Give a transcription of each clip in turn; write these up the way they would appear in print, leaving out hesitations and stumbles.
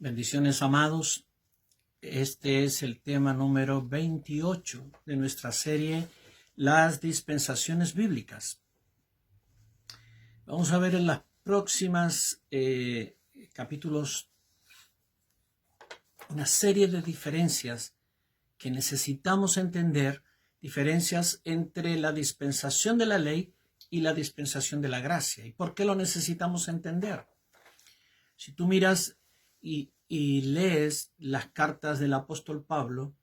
Bendiciones, amados. Este es el tema número 28 de nuestra serie, Las dispensaciones bíblicas. Vamos a ver en las próximas capítulos una serie de diferencias que necesitamos entender, diferencias entre la dispensación de la ley y la dispensación de la gracia. ¿Y por qué lo necesitamos entender? Si tú miras y lees las cartas del apóstol Pablo,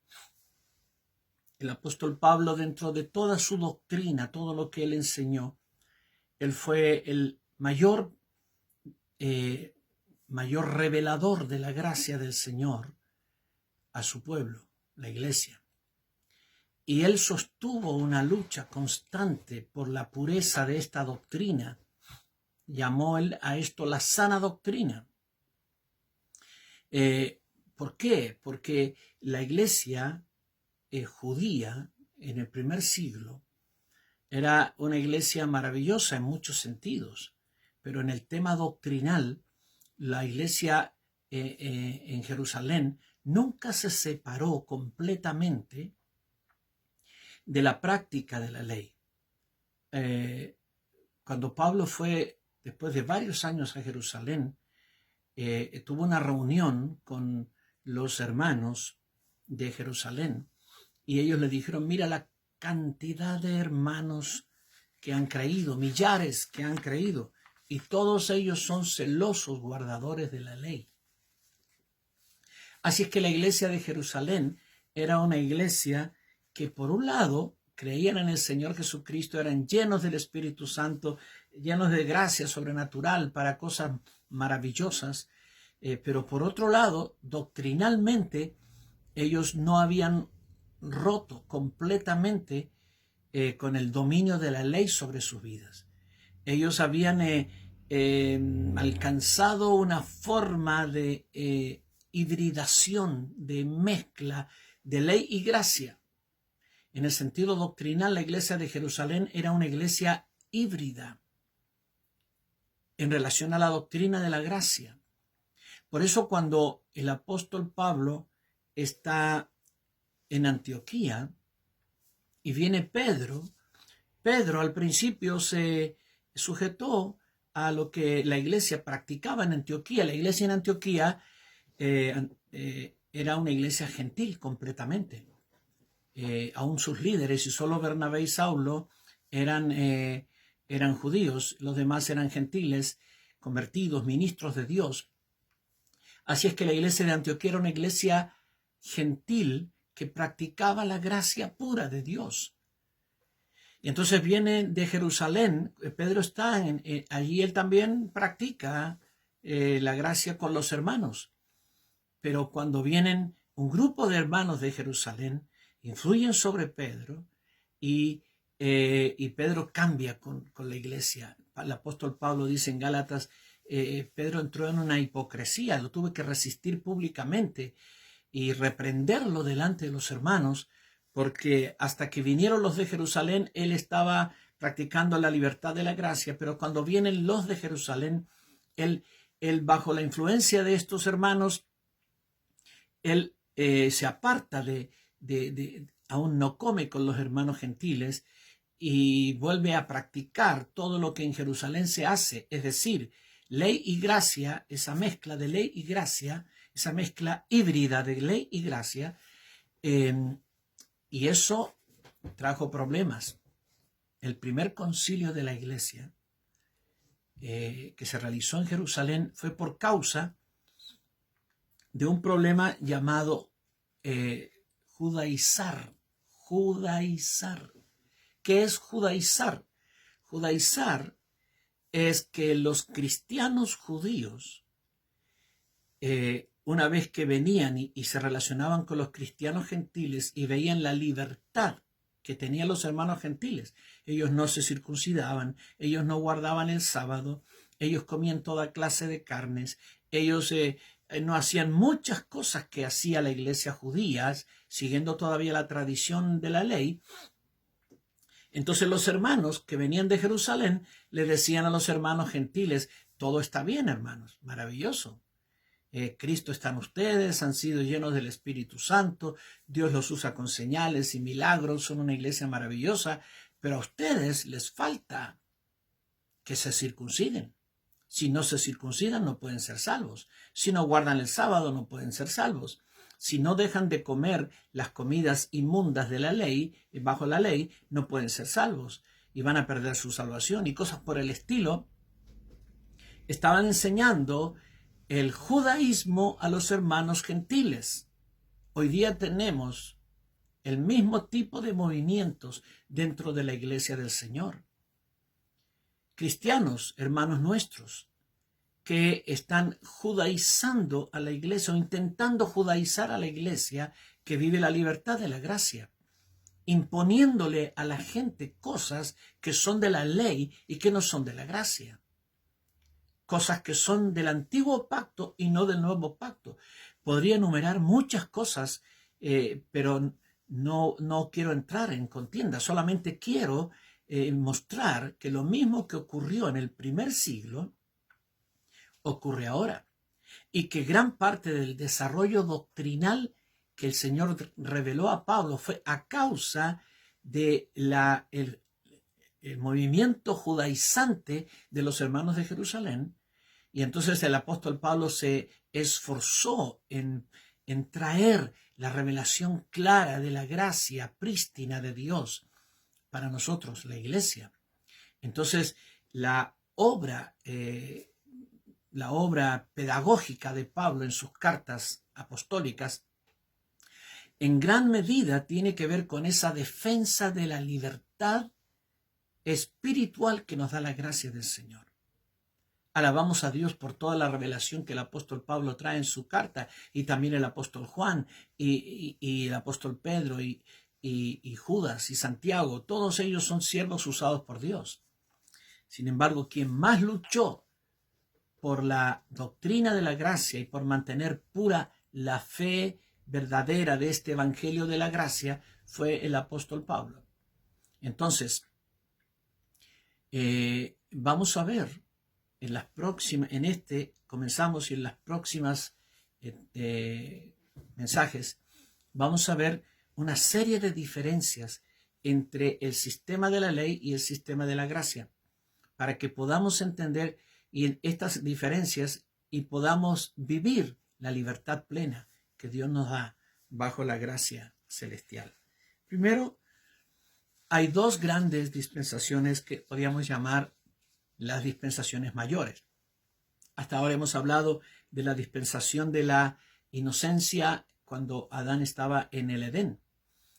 el apóstol Pablo, dentro de toda su doctrina, todo lo que él enseñó, él fue el mayor revelador de la gracia del Señor a su pueblo, la iglesia. Y él sostuvo una lucha constante por la pureza de esta doctrina. Llamó él a esto la sana doctrina. ¿Por qué? Porque la iglesia judía en el primer siglo era una iglesia maravillosa en muchos sentidos, pero en el tema doctrinal, la iglesia en Jerusalén nunca se separó completamente de la práctica de la ley. Cuando Pablo fue, después de varios años a Jerusalén, tuvo una reunión con los hermanos de Jerusalén y ellos le dijeron: mira la cantidad de hermanos que han creído, millares que han creído, y todos ellos son celosos guardadores de la ley. Así es que la iglesia de Jerusalén era una iglesia que, por un lado, creían en el Señor Jesucristo, eran llenos del Espíritu Santo, llenos de gracia sobrenatural para cosas maravillosas, pero por otro lado, doctrinalmente, ellos no habían roto completamente con el dominio de la ley sobre sus vidas. Ellos habían alcanzado una forma de hibridación, de mezcla de ley y gracia. En el sentido doctrinal, la iglesia de Jerusalén era una iglesia híbrida en relación a la doctrina de la gracia. Por eso, cuando el apóstol Pablo está en Antioquía y viene Pedro al principio se sujetó a lo que la iglesia practicaba en Antioquía. La iglesia en Antioquía era una iglesia gentil completamente. Aún sus líderes, y solo Bernabé y Saulo eran judíos, los demás eran gentiles, convertidos, ministros de Dios. Así es que la iglesia de Antioquía era una iglesia gentil que practicaba la gracia pura de Dios. Y entonces viene de Jerusalén, Pedro está allí, él también practica la gracia con los hermanos. Pero cuando vienen un grupo de hermanos de Jerusalén, influyen sobre Pedro y Pedro cambia con la iglesia. El apóstol Pablo dice en Gálatas, Pedro entró en una hipocresía, lo tuve que resistir públicamente y reprenderlo delante de los hermanos, porque hasta que vinieron los de Jerusalén, él estaba practicando la libertad de la gracia, pero cuando vienen los de Jerusalén, él bajo la influencia de estos hermanos, él se aparta aún no come con los hermanos gentiles y vuelve a practicar todo lo que en Jerusalén se hace, es decir, ley y gracia, esa mezcla de ley y gracia, esa mezcla híbrida de ley y gracia, y eso trajo problemas. El primer concilio de la iglesia que se realizó en Jerusalén fue por causa de un problema llamado judaizar. Judaizar. ¿Qué es judaizar? Judaizar es que los cristianos judíos, una vez que venían y se relacionaban con los cristianos gentiles y veían la libertad que tenían los hermanos gentiles, ellos no se circuncidaban, ellos no guardaban el sábado, ellos comían toda clase de carnes, ellos no hacían muchas cosas que hacía la iglesia judía, siguiendo todavía la tradición de la ley. Entonces los hermanos que venían de Jerusalén le decían a los hermanos gentiles: todo está bien, hermanos, maravilloso. Cristo está en ustedes, han sido llenos del Espíritu Santo, Dios los usa con señales y milagros, son una iglesia maravillosa, pero a ustedes les falta que se circunciden. Si no se circuncidan, no pueden ser salvos. Si no guardan el sábado, no pueden ser salvos. Si no dejan de comer las comidas inmundas de la ley, bajo la ley, no pueden ser salvos y van a perder su salvación y cosas por el estilo. Estaban enseñando el judaísmo a los hermanos gentiles. Hoy día tenemos el mismo tipo de movimientos dentro de la iglesia del Señor. Cristianos, hermanos nuestros, que están judaizando a la iglesia o intentando judaizar a la iglesia que vive la libertad de la gracia, imponiéndole a la gente cosas que son de la ley y que no son de la gracia. Cosas que son del antiguo pacto y no del nuevo pacto. Podría enumerar muchas cosas, pero no quiero entrar en contienda. Solamente quiero mostrar que lo mismo que ocurrió en el primer siglo ocurre ahora. Y que gran parte del desarrollo doctrinal que el Señor reveló a Pablo fue a causa de el movimiento judaizante de los hermanos de Jerusalén. Y entonces el apóstol Pablo se esforzó en traer la revelación clara de la gracia prístina de Dios para nosotros, la iglesia. Entonces la obra pedagógica de Pablo en sus cartas apostólicas en gran medida tiene que ver con esa defensa de la libertad espiritual que nos da la gracia del Señor. Alabamos a Dios por toda la revelación que el apóstol Pablo trae en su carta, y también el apóstol Juan, y el apóstol Pedro, y Judas, y Santiago. Todos ellos son siervos usados por Dios. Sin embargo, quien más luchó por la doctrina de la gracia y por mantener pura la fe verdadera de este evangelio de la gracia fue el apóstol Pablo. Entonces, vamos a ver comenzamos y en las próximas mensajes vamos a ver una serie de diferencias entre el sistema de la ley y el sistema de la gracia, para que podamos entender estas diferencias y podamos vivir la libertad plena que Dios nos da bajo la gracia celestial. Primero, hay dos grandes dispensaciones que podríamos llamar las dispensaciones mayores. Hasta ahora hemos hablado de la dispensación de la inocencia cuando Adán estaba en el Edén,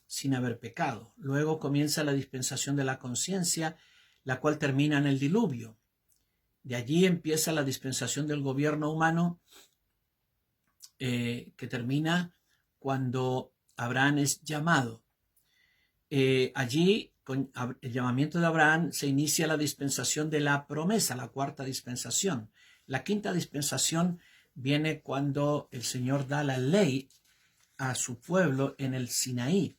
sin haber pecado. Luego comienza la dispensación de la conciencia, la cual termina en el diluvio. De allí empieza la dispensación del gobierno humano, que termina cuando Abraham es llamado. Allí, con el llamamiento de Abraham, se inicia la dispensación de la promesa, la cuarta dispensación. La quinta dispensación viene cuando el Señor da la ley a su pueblo en el Sinaí,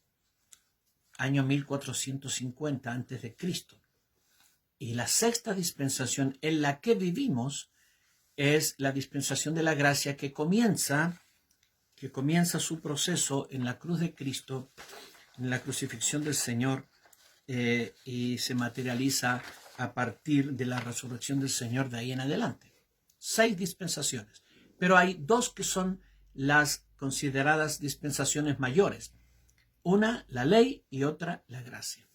año 1450 a.C. Y la sexta dispensación en la que vivimos es la dispensación de la gracia que comienza su proceso en la cruz de Cristo, en la crucifixión del Señor, y se materializa a partir de la resurrección del Señor de ahí en adelante. 6 dispensaciones, pero hay 2 que son las consideradas dispensaciones mayores. Una, la ley, y otra, la gracia.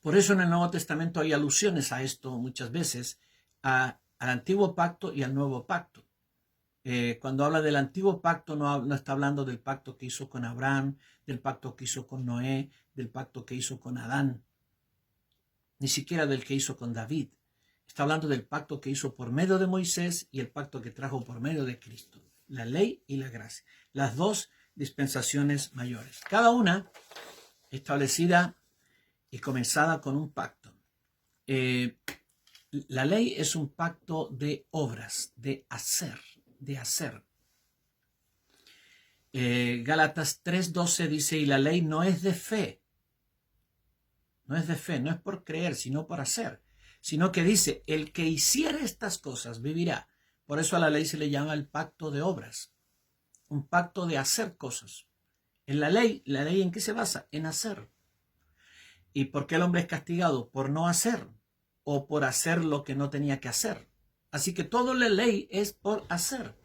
Por eso en el Nuevo Testamento hay alusiones a esto muchas veces, al antiguo pacto y al nuevo pacto. Cuando habla del antiguo pacto no está hablando del pacto que hizo con Abraham, del pacto que hizo con Noé, del pacto que hizo con Adán, ni siquiera del que hizo con David. Está hablando del pacto que hizo por medio de Moisés y el pacto que trajo por medio de Cristo, la ley y la gracia, las 2 dispensaciones mayores, cada una establecida y comenzada con un pacto. La ley es un pacto de obras, de hacer. Gálatas 3:12 dice, y la ley no es de fe, no es por creer, sino por hacer, sino que dice, el que hiciere estas cosas vivirá, Por eso a la ley se le llama el pacto de obras, un pacto de hacer cosas. En ¿la ley en qué se basa? En hacer. ¿Y por qué el hombre es castigado? Por no hacer o por hacer lo que no tenía que hacer. Así que toda la ley es por hacer.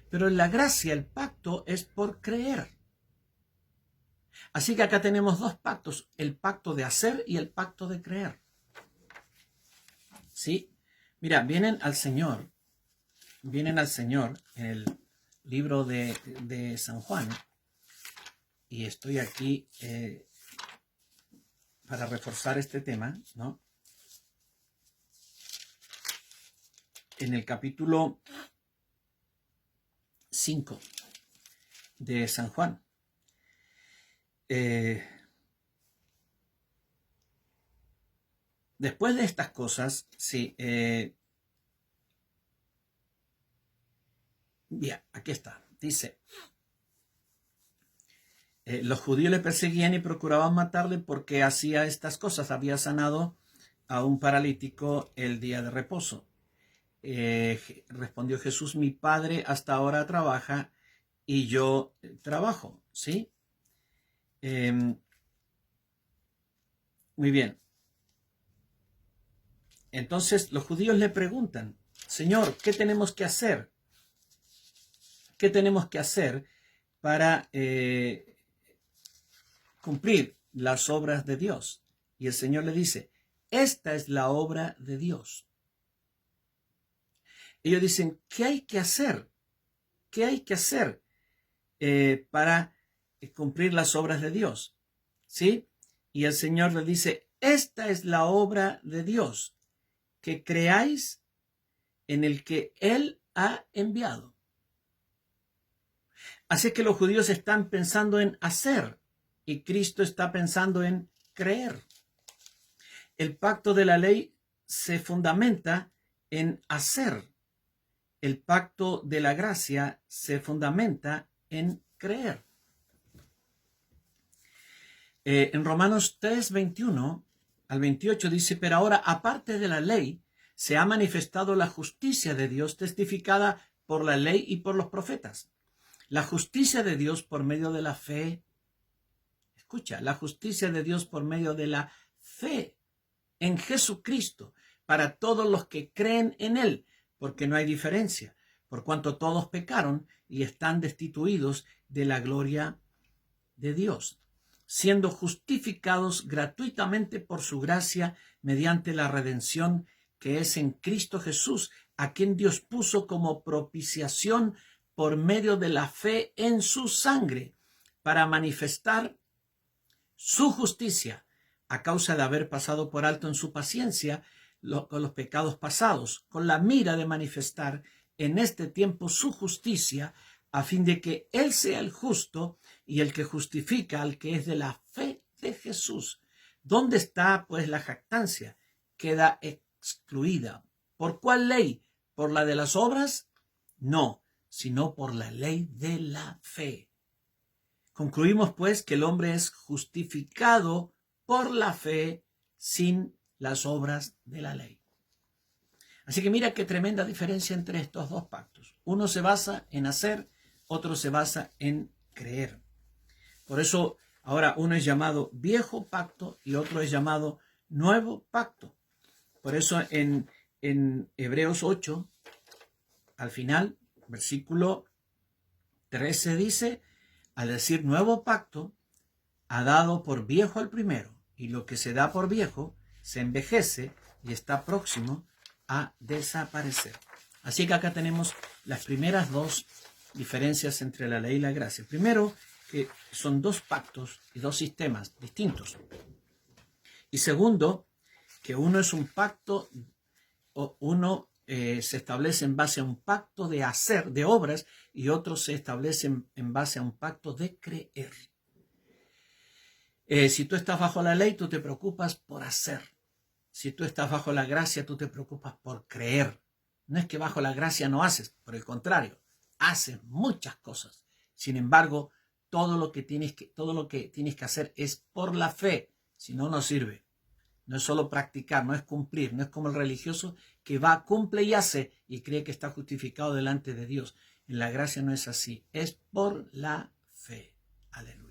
Pero en la gracia el pacto es por creer. Así que acá tenemos dos pactos, el pacto de hacer y el pacto de creer. ¿Sí? Mira, vienen al Señor en el libro de San Juan, y estoy aquí para reforzar este tema, ¿no? En el capítulo 5 de San Juan. Después de estas cosas, sí, bien, aquí está, dice, los judíos le perseguían y procuraban matarle porque hacía estas cosas, había sanado a un paralítico el día de reposo. Respondió Jesús, mi Padre hasta ahora trabaja y yo trabajo, ¿sí? Muy bien. Entonces los judíos le preguntan, Señor, ¿qué tenemos que hacer? ¿Qué tenemos que hacer para cumplir las obras de Dios? Y el Señor le dice, esta es la obra de Dios. Ellos dicen, ¿qué hay que hacer? ¿Qué hay que hacer para cumplir las obras de Dios? ¿Sí? Y el Señor le dice, esta es la obra de Dios, que creáis en el que Él ha enviado. Así que los judíos están pensando en hacer y Cristo está pensando en creer. El pacto de la ley se fundamenta en hacer. El pacto de la gracia se fundamenta en creer. En Romanos 3, 21 al 28 dice, pero ahora, aparte de la ley, se ha manifestado la justicia de Dios testificada por la ley y por los profetas. La justicia de Dios por medio de la fe. Escucha, la justicia de Dios por medio de la fe en Jesucristo para todos los que creen en Él, porque no hay diferencia, por cuanto todos pecaron y están destituidos de la gloria de Dios, siendo justificados gratuitamente por su gracia mediante la redención que es en Cristo Jesús, a quien Dios puso como propiciación por medio de la fe en su sangre, para manifestar su justicia, a causa de haber pasado por alto en su paciencia con los pecados pasados, con la mira de manifestar en este tiempo su justicia, a fin de que Él sea el justo y el que justifica al que es de la fe de Jesús. ¿Dónde está, pues, la jactancia? Queda excluida. ¿Por cuál ley? ¿Por la de las obras? No, sino por la ley de la fe. Concluimos, pues, que el hombre es justificado por la fe sin las obras de la ley. Así que mira qué tremenda diferencia entre estos dos pactos. Uno se basa en hacer, otro se basa en creer. Por eso ahora uno es llamado viejo pacto y otro es llamado nuevo pacto. Por eso en Hebreos 8, al final, versículo 13 dice, al decir nuevo pacto, ha dado por viejo al primero, y lo que se da por viejo se envejece y está próximo a desaparecer. Así que acá tenemos las primeras dos diferencias entre la ley y la gracia. Primero, que son dos pactos y dos sistemas distintos. Y segundo, que uno es un pacto, uno se establece en base a un pacto de hacer, de obras, y otro se establece en base a un pacto de creer. Si tú estás bajo la ley, tú te preocupas por hacer. Si tú estás bajo la gracia, tú te preocupas por creer. No es que bajo la gracia no haces, por el contrario, haces muchas cosas. Sin embargo, todo lo que tienes que hacer es por la fe, si no, no sirve. No es solo practicar, no es cumplir, no es como el religioso que va, cumple y hace y cree que está justificado delante de Dios. En la gracia no es así, es por la fe. Aleluya.